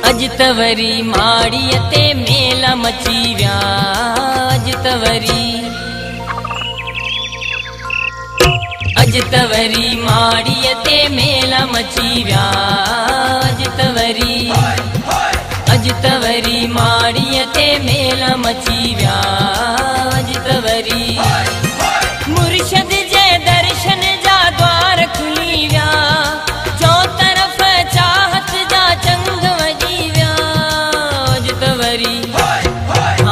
अज तवरी माड़ीअ ते मेला मची विया। अज तवरी माड़ीअ ते मेला मची विया। अज तवरी माड़ीअ ते मेला मची विया। अज तवरी मुर्शद जे दर्शन जा द्वार खुली विया। चौ तरफ चाहत जा चंग वॼी विया। अज तवरी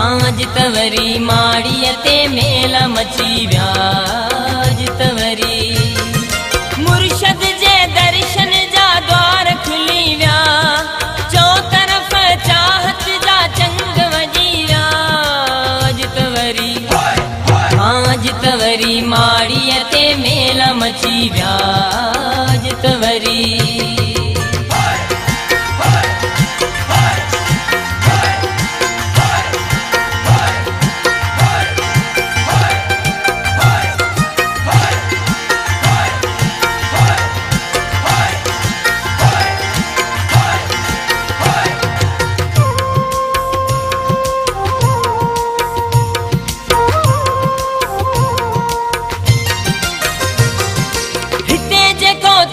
अज तवरी माड़ीअ ते मेला मची विया। अज तवरी मुर्शद जे दर्शन जा द्वार खुली विया। चौ तरफ चाहत जा चंग वॼी विया। अज तवरी माड़ीअ ते मेला मची विया। अज तवरी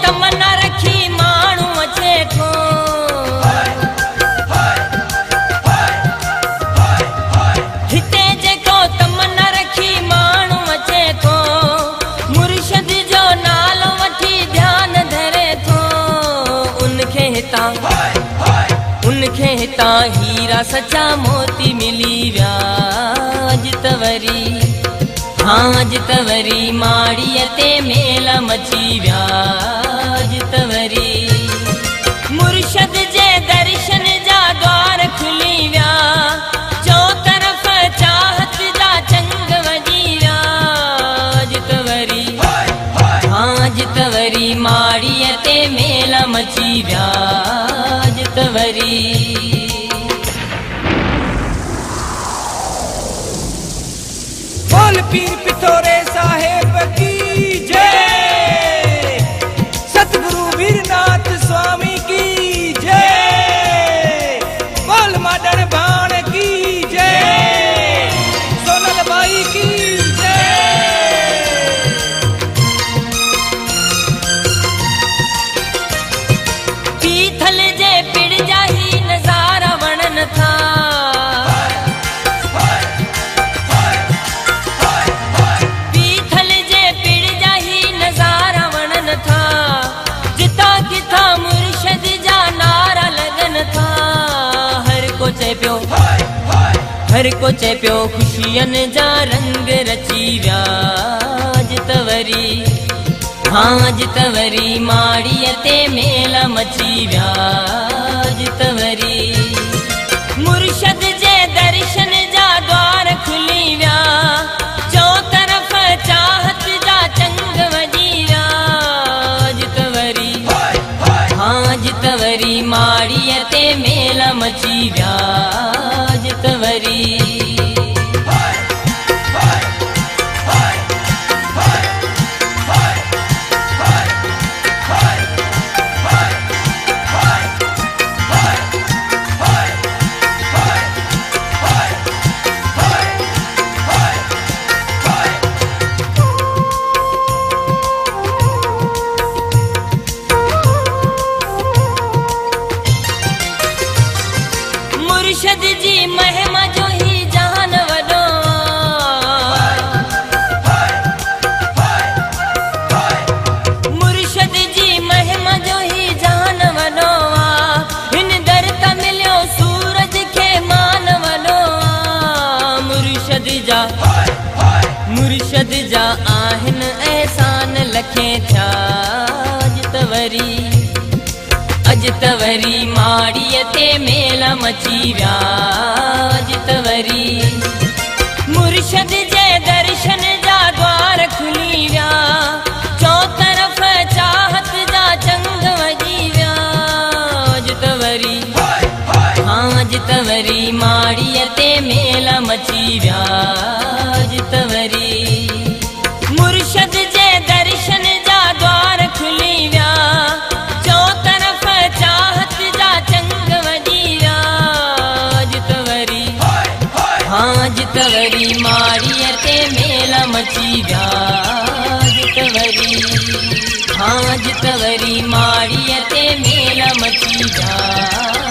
तमन्ना रखी माण्हू अचे थो। हिते जेको तमन्ना रखी माण्हू अचे थो। मुर्शद जो नालो वठी ध्यान धरे थो। उनखे हितां हीरा सचा मोती मिली विया। अज तवरी माड़ीअ ते मेला मची विया। अज तवरी मुर्शद जे दर्शन जा द्वार खुली विया। चौ तरफ चाहत जा चंग वॼी विया। अज तवरी माड़ीअ ते मेला मची विया। अज तवरी बोल पीर पिथोरे साहेब की जय। सतगुरु वीरनाथ स्वामी की जय। बोल मादर भाण की जय। सोनल बाई की जय। पीथल जे पिड़ जा ही नज़ारा वणन था। मुर्शद जा नारा लगन था। हर को चए पियो खुशियन जा रंग रची विया। अज तवरी माड़ीअ ते मेला मची विया। अज तवरी मुर्शद जे दर्शन जा द्वार खुली विया। चौ तरफ चाहत जा चंग वॼी विया। अज तवरी माड़ीअ ते मेला मची विया। अज तवरी मुर्शद जी महिमा जो ही जान वॾो। मुर्शद जी महिमा जो ही जान वॾो। हिन दर त मिलियो सूरज खे मान वॾो। मुर्शद जा आहिनि एहसान लखे थिया। अज तवरी माड़ीअ ते मेला मची विया। अज तवरी मुर्शद जे दर्शन जा द्वार खुली विया। चौ तरफ चाहत जा चंग वॼी विया। अज तवरी माड़ीअ ते मेला मची विया। अज तवरी मुर्शद जे दर्शन जा द्वार खुली विया। चौ तरफ चाहत जा चंग वॼी जितवरी माड़ीअ ते मेल मची विया जितवरी हाँ जितवरी माड़ीअ ते मेल मची विया